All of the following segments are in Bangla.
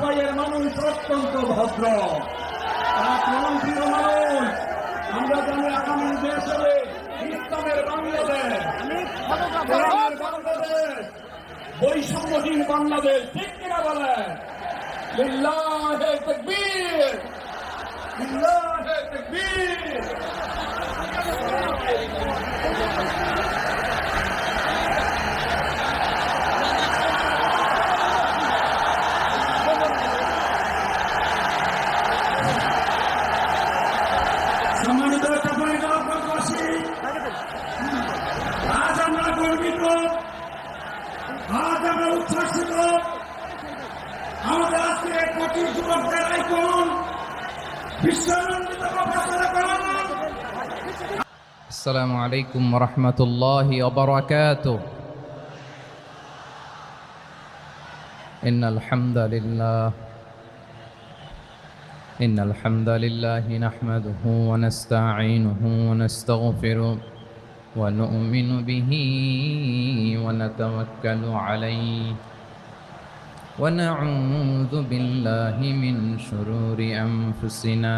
চাঁপাইয়ের মানুষ অত্যন্ত ভদ্র, প্রাণপ্রিয় মানুষ। আমরা জানি আগামী দেশ হবে ইসলামের বাংলাদেশ, কোরআনের বাংলাদেশ, বৈষম্যহীন বাংলাদেশ। ঠিক কিনা বলেন? লিল্লাহে তাকবীর, লিল্লাহে তাকবীর। সম্মানিত চাঁপাইনবাবগঞ্জবাসী, আজ আমরা গর্বিত, আজ আমরা উচ্ছ্বাসিত। আমাদের আজকে কোটি যুবকদের আইকন বিশ্বনন্দিত প্রফেসর কলাম। আসসালামু আলাইকুম ওয়া রাহমাতুল্লাহি ওয়া বারাকাতুহু। ইন্নাল হামদালিল্লাহি নাহমাদুহু ওয়া নাস্তাঈনুহু ওয়া নাস্তাগফিরুহু ওয়া নু'মিনু বিহি ওয়া নাতাওয়াক্কালু আলাইহি ওয়া না'উযু বিল্লাহি মিন শুরুরি আনফুসিনা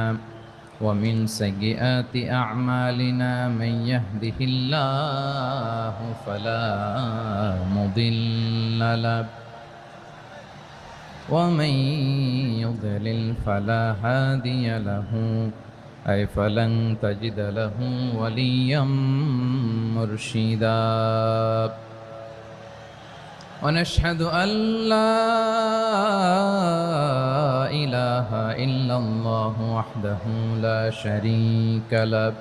ومن سيئات أعمالنا من يهده الله فلا مضل له ومن يضلل فلا هادي له أي فلن تجد له وليا مرشدا ونشهد أن لا إله إلا الله وحده لا شريك له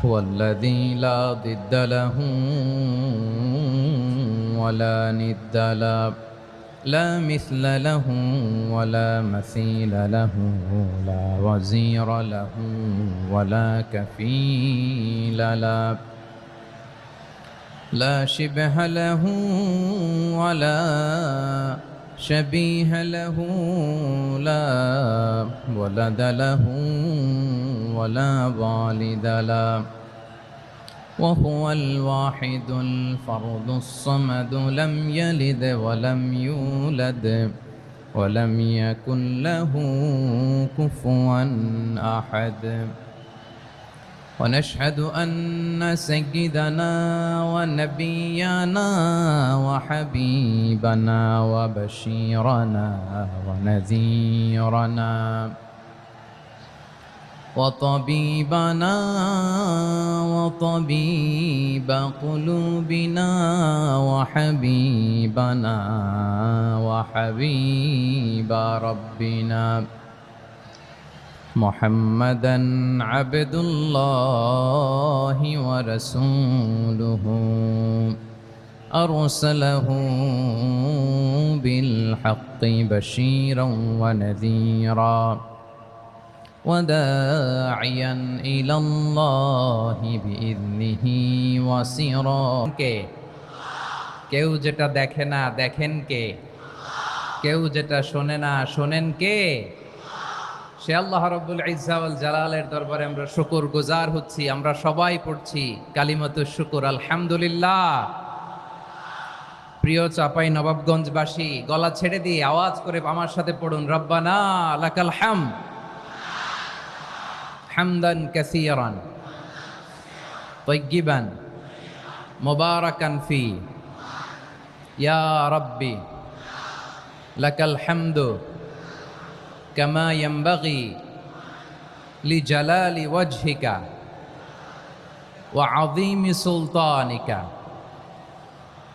هو الذي لا ضد له ولا ند له لا مثل له ولا مثيل له لا وزير له ولا كفيل له لا شبه له ولا شبيه له لا ولد له ولا والد له وهو الواحد الفرد الصمد لم يلد ولم يولد ولم يكن له كفوا أحد ونشهد أن سيدنا ونبينا وحبيبنا وبشيرنا ونذيرنا وطبيبنا وطبيب قلوبنا وحبيبنا وحبيب ربنا محمدًا عبد الله ورسوله أرسله بالحق بشيرا ونذيرا وداعيا إلى الله بإذنه وسراجا কেউ যেটা দেখে না দেখেন কে, কেউ যেটা শোনে না শোনেন কে? সে আল্লাহ রাব্বুল ইজ্জা ওয়াল জালালের দরবারে আমরা শুকর গুজার হচ্ছি। আমরা সবাই পড়ছি কালিমাতুশ শুকর, আলহামদুলিল্লাহ। প্রিয় চাঁপাই নবাবগঞ্জবাসী, গলা ছেড়ে দিয়ে আওয়াজ করে আমার সাথে পড়ুন, রব্বানা লাকাল হামদ হামদান কাসীরান তাইয়্যিবান মুবারাকান ফি ইয়া রাব্বি লাকাল হামদু كما ينبغي لجلال وجهك وعظيم سلطانك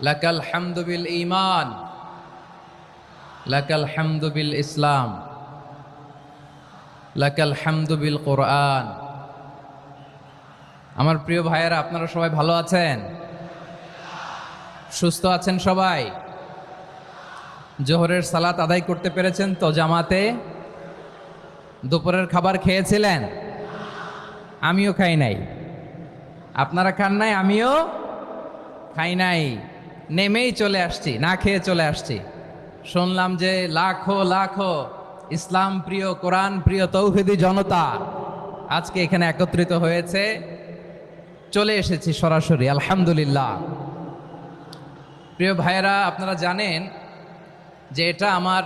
لك الحمد بالإيمان لك الحمد بالإسلام لك الحمد بالقرآن। আমার প্রিয় ভাইয়েরা, আপনারা সবাই ভালো আছেন? সুস্থ আছেন সবাই? জোহরের সালাত আদায় করতে পেরেছেন তো জামাতে? দুপুরের খাবার খেয়েছিলেন? আমিও খাই নাই। আপনারা খান নাই, আমিও খাই নাই। নেমেই চলে আসছি, না খেয়ে চলে আসছি। শুনলাম যে লাখো লাখো ইসলাম প্রিয়, কোরআন প্রিয় তৌহিদি জনতা আজকে এখানে একত্রিত হয়েছে। চলে এসেছি সরাসরি, আলহামদুলিল্লাহ। প্রিয় ভাইয়েরা, আপনারা জানেন যে এটা আমার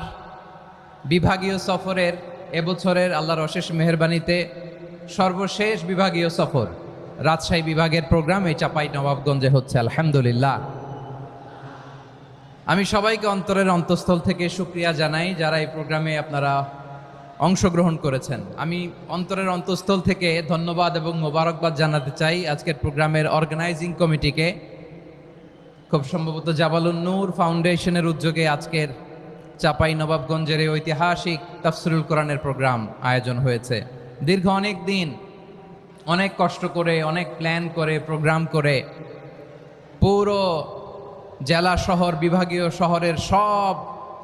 বিভাগীয় সফরের এবছরের আল্লাহর অশেষ মেহেরবানিতে সর্বশেষ বিভাগীয় সফর রাজশাহী বিভাগের প্রোগ্রাম এই চাপাই নবাবগঞ্জে হচ্ছে আলহামদুলিল্লাহ। আমি সবাইকে অন্তরের অন্তঃস্থল থেকে শুকরিয়া জানাই যারা এই প্রোগ্রামে আপনারা অংশগ্রহণ করেছেন। আমি অন্তরের অন্তঃস্থল থেকে ধন্যবাদ এবং মোবারকবাদ জানাতে চাই আজকের প্রোগ্রামের অর্গানাইজিং কমিটিকে। খুব সম্ভবত জাবালুন নূর ফাউন্ডেশনের উদ্যোগে আজকের চাপাই নবাবগঞ্জের এই ঐতিহাসিক তাফসিরুল কোরআনের প্রোগ্রাম আয়োজন হয়েছে। দীর্ঘ অনেক দিন অনেক কষ্ট করে অনেক প্ল্যান করে প্রোগ্রাম করে পুরো জেলা শহর বিভাগীয় শহরের সব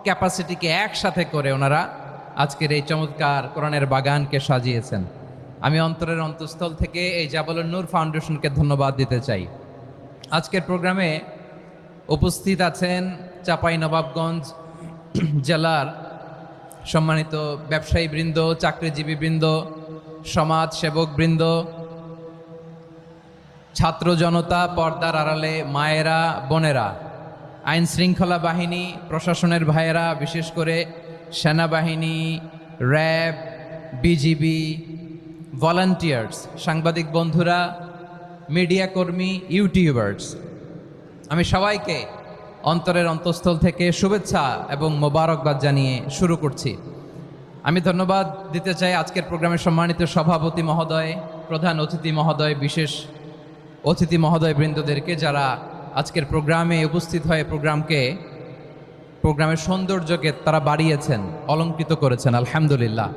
ক্যাপাসিটিকে একসাথে করে ওনারা আজকের এই চমৎকার কোরআনের বাগানকে সাজিয়েছেন। আমি অন্তরের অন্তঃস্থল থেকে এই জাবালুন নূর ফাউন্ডেশনকে ধন্যবাদ দিতে চাই। আজকের প্রোগ্রামে উপস্থিত আছেন চাপাই নবাবগঞ্জ জেলার সম্মানিত ব্যবসায়ী বৃন্দ, চাকরিজীবী বৃন্দ, সমাজ সেবক বৃন্দ, ছাত্র জনতা, পর্দার আড়ালে মায়েরা, বোনেরা, আইন শৃঙ্খলা বাহিনী, প্রশাসনের ভাইয়েরা, বিশেষ করে সেনাবাহিনী, র্যাব, বিজিবি, ভলান্টিয়ার্স, সাংবাদিক বন্ধুরা, মিডিয়া কর্মী, ইউটিউবার্স, আমি সবাইকে অন্তরের অন্তঃস্থল থেকে শুভেচ্ছা এবং মোবারকবাদ জানিয়ে শুরু করছি। আমি ধন্যবাদ দিতে চাই আজকের প্রোগ্রামের সম্মানিত সভাপতি মহোদয়, প্রধান অতিথি মহোদয়, বিশেষ অতিথি মহোদয় বৃন্দদেরকে যারা আজকের প্রোগ্রামে উপস্থিত হয়ে প্রোগ্রামের সৌন্দর্যকে তারা বাড়িয়েছেন, অলঙ্কৃত করেছেন। আলহামদুলিল্লাহ,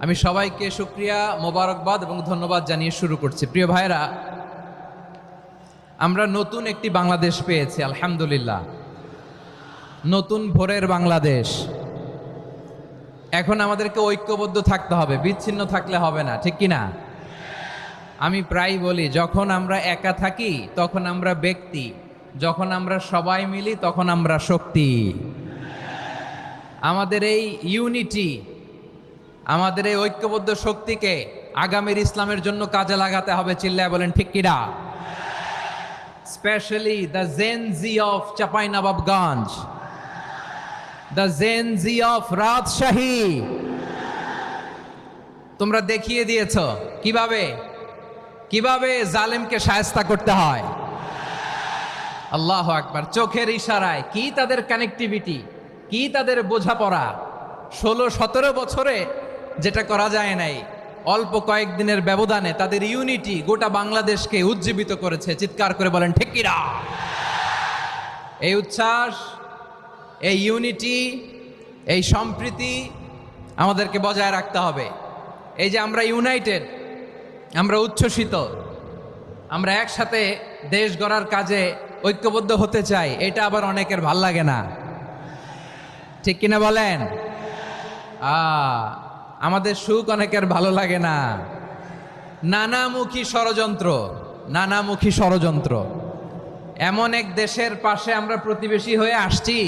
আমি সবাইকে শুকরিয়া, মোবারকবাদ এবং ধন্যবাদ জানিয়ে শুরু করছি। প্রিয় ভাইরা, আমরা নতুন একটি বাংলাদেশ পেয়েছি আলহামদুলিল্লাহ, নতুন ভোরের বাংলাদেশ। এখন আমাদেরকে ঐক্যবদ্ধ থাকতে হবে, বিচ্ছিন্ন থাকলে হবে না, ঠিক কি না? আমি প্রায় বলি, যখন আমরা একা থাকি তখন আমরা ব্যক্তি, যখন আমরা সবাই মিলি তখন আমরা শক্তি। আমাদের এই ইউনিটি, আমাদের এই ঐক্যবদ্ধ শক্তিকে আগামীর ইসলামের জন্য কাজে লাগাতে হবে। চিল্লায় বলেন ঠিক কিনা? Especially the Gen Z of Chapainawabganj, the Gen Z of Rajshahi. তোমরা দেখিয়ে দিয়েছ কিভাবে জালেমকে শায়েস্তা করতে হয়। আল্লাহু আকবার। চোখের ইশারায় কি তাদের কানেক্টিভিটি, কি তাদের বোঝাপড়া। 16-17 বছরে যেটা করা যায় নাই, অল্প কয়েকদিনের ব্যবধানে তাদের ইউনিটি গোটা বাংলাদেশকে উজ্জীবিত করেছে। চিৎকার করে বলেন ঠিক কিনা? এই উচ্ছ্বাস, এই ইউনিটি, এই সম্প্রীতি আমাদেরকে বজায় রাখতে হবে। এই যে আমরা ইউনাইটেড, আমরা উচ্ছ্বসিত, আমরা একসাথে দেশ গড়ার কাজে ঐক্যবদ্ধ হতে চাই, এটা আবার অনেকের ভাল লাগে না, ঠিক কিনা বলেন? আমাদের সুখ অনেকের ভালো লাগে না। নানামুখী ষড়যন্ত্র। এমন এক দেশের পাশে আমরা প্রতিবেশী হয়ে আসছি,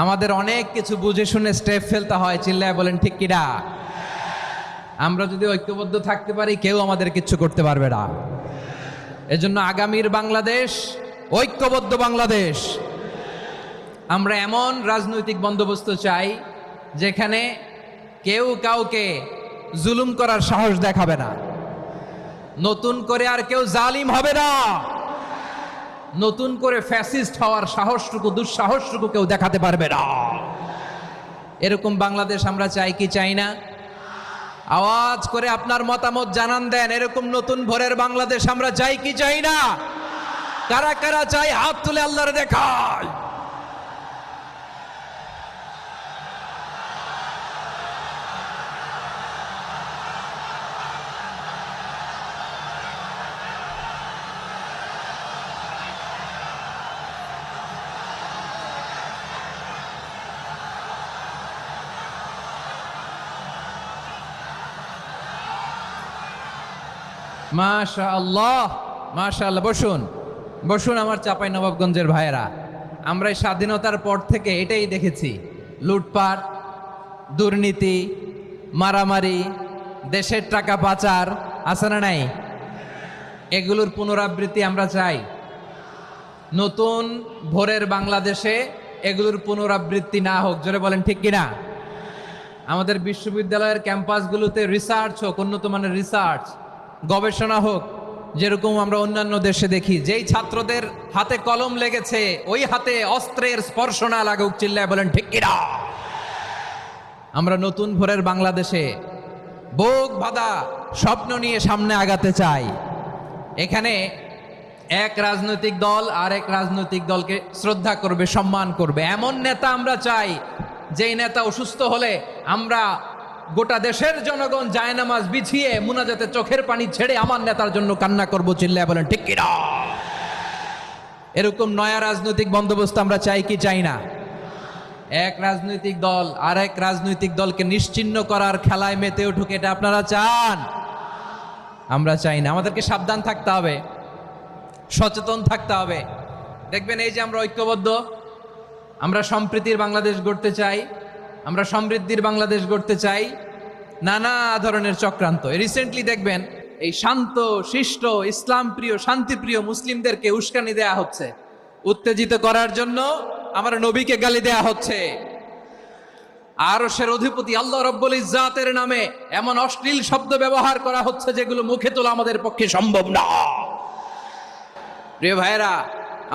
আমাদের অনেক কিছু বুঝে শুনে স্টেপ ফেলতে হয়। চিল্লায় বলেন ঠিক কিনা? আমরা যদি ঐক্যবদ্ধ থাকতে পারি, কেউ আমাদের কিচ্ছু করতে পারবে না। এজন্য আগামীর বাংলাদেশ ঐক্যবদ্ধ বাংলাদেশ। আমরা এমন রাজনৈতিক বন্দোবস্ত চাই যেখানে কেউ কাউকে জুলুম করার সাহস দেখাবে না, নতুন করে আর কেউ জালিম হবে না, নতুন করে ফ্যাসিস্ট হওয়ার সাহসটুকু, দুঃসাহসটুকু কেউ দেখাতে পারবে না। এরকম বাংলাদেশ আমরা চাই কি চাই না? আওয়াজ করে আপনার মতামত জানান দেন। এরকম নতুন ভোরের বাংলাদেশ আমরা চাই কি চাই না? কারা কারা চাই হাত তুলে আল্লাহর দেখায়। মাশাআল্লাহ, মাশাআল্লাহ। বসুন আমার চাপাই নবাবগঞ্জের ভাইয়েরা। আমরা এই স্বাধীনতার পর থেকে এটাই দেখেছি, লুটপাট, দুর্নীতি, মারামারি, দেশের টাকা পাচার, আছে না নাই? এগুলোর পুনরাবৃত্তি আমরা চাই। নতুন ভোরের বাংলাদেশে এগুলোর পুনরাবৃত্তি না হোক। জোরে বলেন ঠিক কিনা? আমাদের বিশ্ববিদ্যালয়ের ক্যাম্পাসগুলোতে রিসার্চ হোক, উন্নত মানের রিসার্চ, গবেষণা হোক, যেরকম আমরা অন্যান্য দেশে দেখি। যেই ছাত্রদের হাতে কলম লেগেছে ওই হাতে অস্ত্রের স্পর্শ না লাগুক, চিল্লায় বলেন ঠিক কিনা। আমরা নতুন ভোরের বাংলাদেশে বুক বাঁধা স্বপ্ন নিয়ে সামনে আগাতে চাই। এখানে এক রাজনৈতিক দল আর এক রাজনৈতিক দলকে শ্রদ্ধা করবে, সম্মান করবে, এমন নেতা আমরা চাই যেই নেতা অসুস্থ হলে আমরা গোটা দেশের জনগণ জায়নামাজ বিছিয়ে মুনাজাতে চোখের পানি ছেড়ে আমার নেতার জন্য কান্না করবো, চিল্লায় বলেন ঠিক কিনা। এরকম নয়া রাজনৈতিক বন্দোবস্ত আমরা চাই কি চাই না? এক রাজনৈতিক দল আর এক রাজনৈতিক দলকে নিশ্চিহ্ন করার খেলায় মেতে উঠুক, এটা আপনারা চান? আমরা চাই না। আমাদেরকে সাবধান থাকতে হবে, সচেতন থাকতে হবে। দেখবেন এই যে আমরা ঐক্যবদ্ধ, আমরা সম্প্রীতির বাংলাদেশ গড়তে চাই, আমরা সমৃদ্ধির বাংলাদেশ গড়তে চাই, নানা ধরনের চক্রান্ত। রিসেন্টলি দেখবেন এই শান্ত শিষ্ট ইসলাম প্রিয় শান্তিপ্রিয় মুসলিমদেরকে উস্কানি দেয়া হচ্ছে, উত্তেজিত করার জন্য আমার নবীকে গালি দেয়া হচ্ছে। আরশের অধিপতি আল্লাহ রব্বুল ইজ্জাতের নামে এমন অশ্লীল শব্দ ব্যবহার করা হচ্ছে যেগুলো মুখে তোলা আমাদের পক্ষে সম্ভব না। প্রিয় ভাইরা,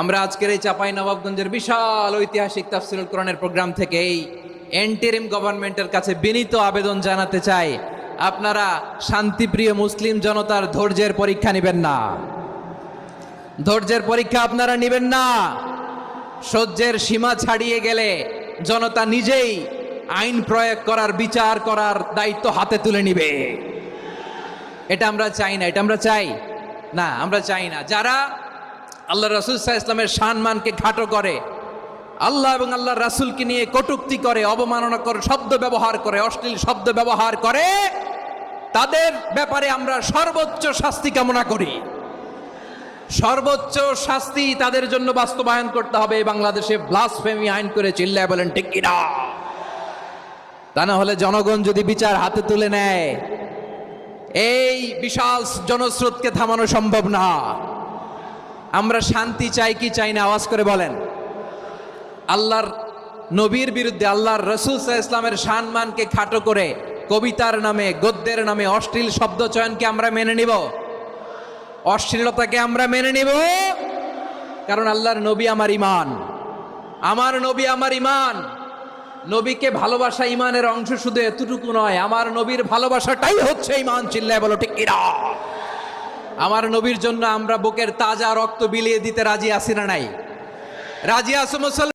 আমরা আজকের এই চাঁপাইনবাবগঞ্জের বিশাল ঐতিহাসিক তাফসীরুল কোরআনের প্রোগ্রাম থেকে এই এন্টিরিম গভর্নমেন্টের কাছে বিনীত আবেদন জানাতে চাই, আপনারা শান্তিপ্রিয় মুসলিম জনতার ধৈর্যের পরীক্ষা নেবেন না। ধৈর্যের পরীক্ষা আপনারা নেবেন না। সহ্যের সীমা ছাড়িয়ে গেলে জনতা নিজেই আইন প্রয়োগ করার, বিচার করার দায়িত্ব হাতে তুলে নিবে। এটা আমরা চাই না। এটা আমরা চাই না, আমরা চাই না। যারা আল্লাহ রাসূল সাল্লাল্লাহু আলাইহি ওয়াসাল্লামের সম্মানকে খাটো করে, আল্লাহ এবং আল্লাহর রাসূলকে নিয়ে কটূক্তি করে, অবমাননা করে, শব্দ ব্যবহার করে, অশ্লীল শব্দ ব্যবহার করে, তাদের ব্যাপারে আমরা সর্বোচ্চ শাস্তি কামনা করি। সর্বোচ্চ শাস্তি তাদের জন্য বাস্তবায়ন করতে হবে। বাংলাদেশে ব্লাসফেমি আইন করে, চিল্লায় বলেন ঠিক কিনা। তা না হলে জনগণ যদি বিচার হাতে তুলে নেয়, এই বিশাল জনস্রোতকে থামানো সম্ভব না। আমরা শান্তি চাই কি চাই না? আওয়াজ করে বলেন। আল্লাহর নবীর বিরুদ্ধে, আল্লাহর রাসূল সাল্লাল্লাহু আলাইহি ওয়াসাল্লামের সম্মানকে খাটো করে কবিতার নামে, গদ্যের নামে অশ্লীল শব্দ চয়নকে আমরা মেনে নিব? অশ্লীলতাকে আমরা মেনে নিব? কারণ আল্লাহর নবী আমার ইমান, আমার নবী আমার ইমান। নবীকে ভালোবাসা ইমানের অংশ শুধু এতটুকু নয়, আমার নবীর ভালোবাসাটাই হচ্ছে ইমান, চিল্লায় বলো ঠিক কিনা। আমার নবীর জন্য আমরা বুকের তাজা রক্ত বিলিয়ে দিতে রাজি আছি না নাই? রাজি আছো মুসলমান?